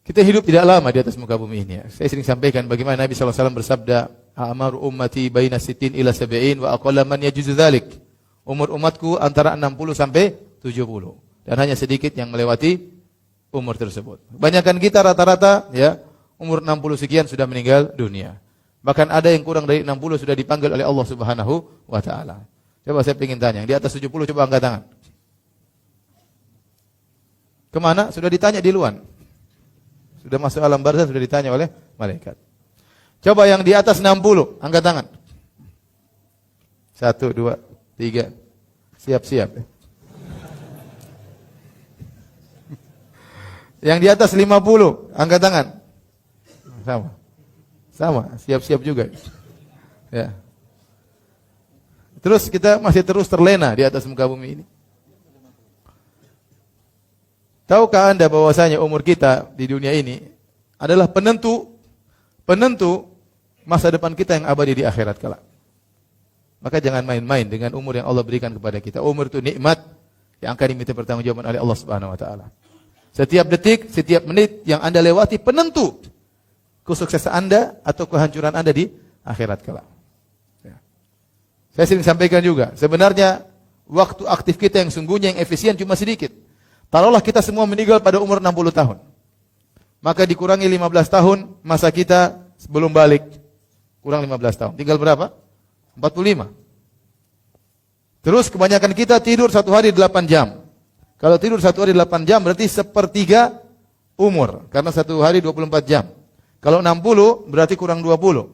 Kita hidup tidak lama di atas muka bumi ini. Saya sering sampaikan bagaimana Nabi SAW bersabda, "A'maru ummati baina sittin ila sab'in wa aqalla man yajuzu dzalik." Umur umatku antara 60 sampai 70. Dan hanya sedikit yang melewati umur tersebut. Kebanyakan kita rata-rata ya, umur 60 sekian sudah meninggal dunia. Bahkan ada yang kurang dari 60 sudah dipanggil oleh Allah Subhanahu wa taala. Coba saya ingin tanya, yang di atas 70 coba angkat tangan. Kemana? Sudah ditanya di luar. Sudah masuk alam barzah, sudah ditanya oleh malaikat. Coba yang di atas 60, angkat tangan. 1, 2, 3. Siap-siap. Yang di atas 50, angkat tangan. Sama, siap-siap juga. Ya. Terus kita masih terus terlena di atas muka bumi ini. Tahukah Anda bahwasanya umur kita di dunia ini adalah penentu masa depan kita yang abadi di akhirat kelak. Maka jangan main-main dengan umur yang Allah berikan kepada kita. Umur itu nikmat yang akan diminta pertanggungjawaban oleh Allah Subhanahu wa taala. Setiap detik, setiap menit yang Anda lewati penentu kesuksesan Anda atau kehancuran Anda di akhirat kelak. Ya. Saya sering sampaikan juga, sebenarnya waktu aktif kita yang sungguhnya yang efisien cuma sedikit. Taruhlah kita semua meninggal pada umur 60 tahun. Maka dikurangi 15 tahun masa kita sebelum balik. Kurang 15 tahun. Tinggal berapa? 45. Terus kebanyakan kita tidur satu hari 8 jam. Kalau tidur satu hari 8 jam berarti sepertiga umur. Karena satu hari 24 jam. Kalau 60 berarti kurang 20.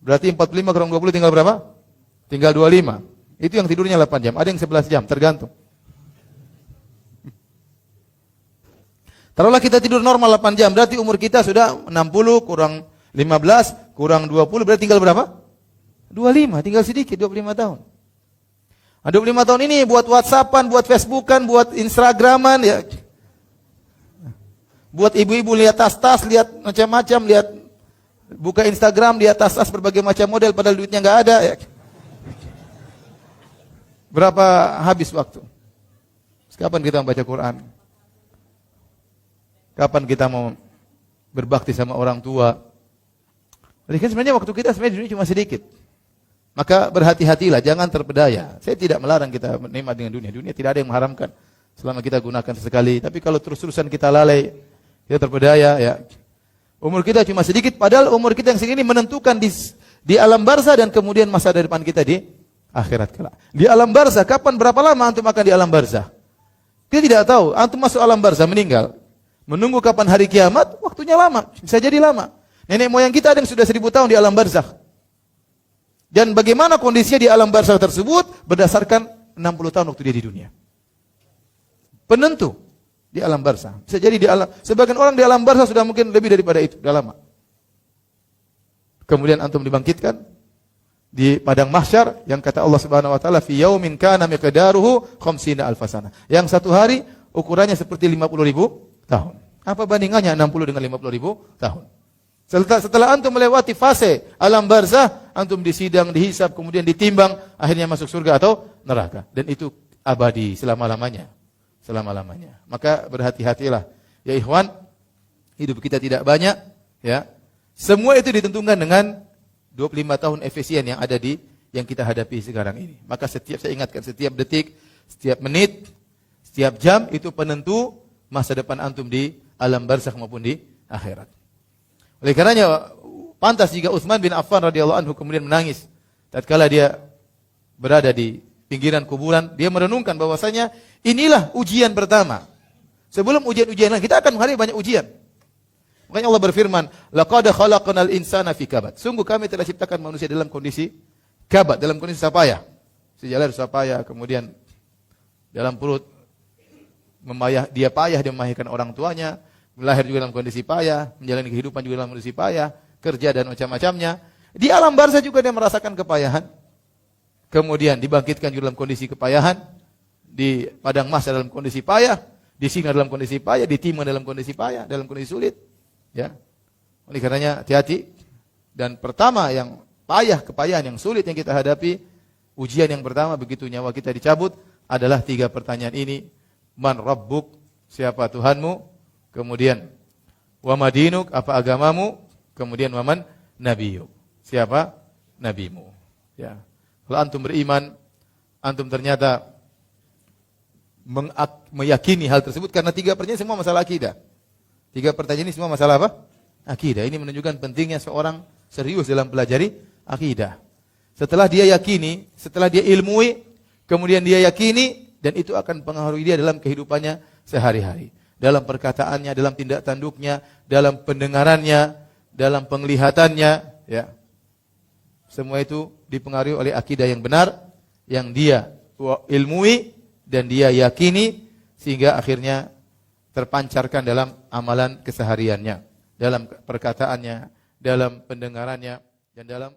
Berarti 45 kurang 20 tinggal berapa? Tinggal 25. Itu yang tidurnya 8 jam. Ada yang 11 jam, tergantung. Taruhlah kita tidur normal 8 jam, berarti umur kita sudah 60 kurang 15 kurang 20 berarti tinggal berapa? 25, tinggal sedikit 25 tahun. Nah, 25 tahun ini buat WhatsAppan, buat Facebookan, buat Instagraman ya. Buat ibu-ibu lihat tas-tas, lihat macam-macam, lihat buka Instagram, lihat tas-tas berbagai macam model padahal duitnya enggak ada ya. Berapa habis waktu? Kapan kita membaca Quran? Kapan kita mau berbakti sama orang tua? Jadi kan sebenarnya waktu kita sebenarnya di dunia cuma sedikit. Maka berhati-hatilah, jangan terpedaya. Saya tidak melarang kita menikmati dengan dunia. Dunia tidak ada yang mengharamkan selama kita gunakan sesekali. Tapi kalau terus-terusan kita lalai, kita terpedaya, ya. Umur kita cuma sedikit, padahal umur kita yang segini menentukan di alam barzah dan kemudian masa depan kita di akhirat kelak. Di alam barzah, kapan berapa lama antum akan di alam barzah? Kita tidak tahu. Antum masuk alam barzah meninggal. Menunggu kapan hari kiamat, waktunya lama. Bisa jadi lama. Nenek moyang kita ada yang sudah 1000 tahun di alam barzakh. Dan bagaimana kondisinya di alam barzakh tersebut berdasarkan 60 tahun waktu dia di dunia. Penentu di alam barzakh. Bisa jadi di alam, sebagian orang di alam barzakh sudah mungkin lebih daripada itu, sudah lama. Kemudian antum dibangkitkan di padang mahsyar yang kata Allah Subhanahu wa taala fi yaumin kana miqdaruhu 50 alfasana. Yang satu hari ukurannya seperti 50.000 tahun. Apa bandingannya 60 dengan 50.000 tahun? Setelah antum melewati fase alam barzah, antum disidang, dihisab, kemudian ditimbang, akhirnya masuk surga atau neraka. Dan itu abadi selama-lamanya. Selama-lamanya. Maka berhati-hatilah. Ya ikhwan, hidup kita tidak banyak, ya. Semua itu ditentukan dengan 25 tahun efisien yang ada yang kita hadapi sekarang ini. Maka saya ingatkan, setiap detik, setiap menit, setiap jam itu penentu masa depan antum di alam barzakh maupun di akhirat. Oleh karenanya pantas jika Utsman bin Affan radhiyallahu anhu kemudian menangis tatkala dia berada di pinggiran kuburan, dia merenungkan bahwasanya inilah ujian pertama. Sebelum ujian-ujian lain, kita akan menghadapi banyak ujian. Makanya Allah berfirman, "Laqad khalaqnal insana fi kabad." Sungguh kami telah ciptakan manusia dalam kondisi kabad, dalam kondisi susah payah. Sejalan susah payah, kemudian dalam perut dia payah, dia melahirkan orang tuanya, lahir juga dalam kondisi payah, menjalani kehidupan juga dalam kondisi payah, kerja dan macam-macamnya. Di alam barzah juga dia merasakan kepayahan. Kemudian dibangkitkan juga dalam kondisi kepayahan, di padang mahsyar dalam kondisi payah, disiksa dalam kondisi payah, ditimang dalam kondisi payah, dalam kondisi sulit. Ya. Oleh karenanya hati-hati. Dan pertama yang kepayahan yang sulit yang kita hadapi, ujian yang pertama begitu nyawa kita dicabut adalah 3 pertanyaan ini. Man rabbuk? Siapa Tuhanmu? Kemudian Wa madinuk, apa agamamu? Kemudian waman nabiyuk. Siapa? Nabimu. Ya. Kalau antum beriman, antum ternyata meyakini hal tersebut karena 3 pertanyaan semua masalah akidah. 3 pertanyaan ini semua masalah apa? Akidah. Ini menunjukkan pentingnya seorang serius dalam pelajari akidah. Setelah dia yakini, setelah dia ilmui, kemudian dia yakini, dan itu akan mempengaruhi dia dalam kehidupannya sehari-hari. Dalam perkataannya, dalam tindak tanduknya, dalam pendengarannya, dalam penglihatannya, ya. Semua itu dipengaruhi oleh akidah yang benar, yang dia ilmui, dan dia yakini, sehingga akhirnya terpancarkan dalam amalan kesehariannya, dalam perkataannya, dalam pendengarannya, dan dalam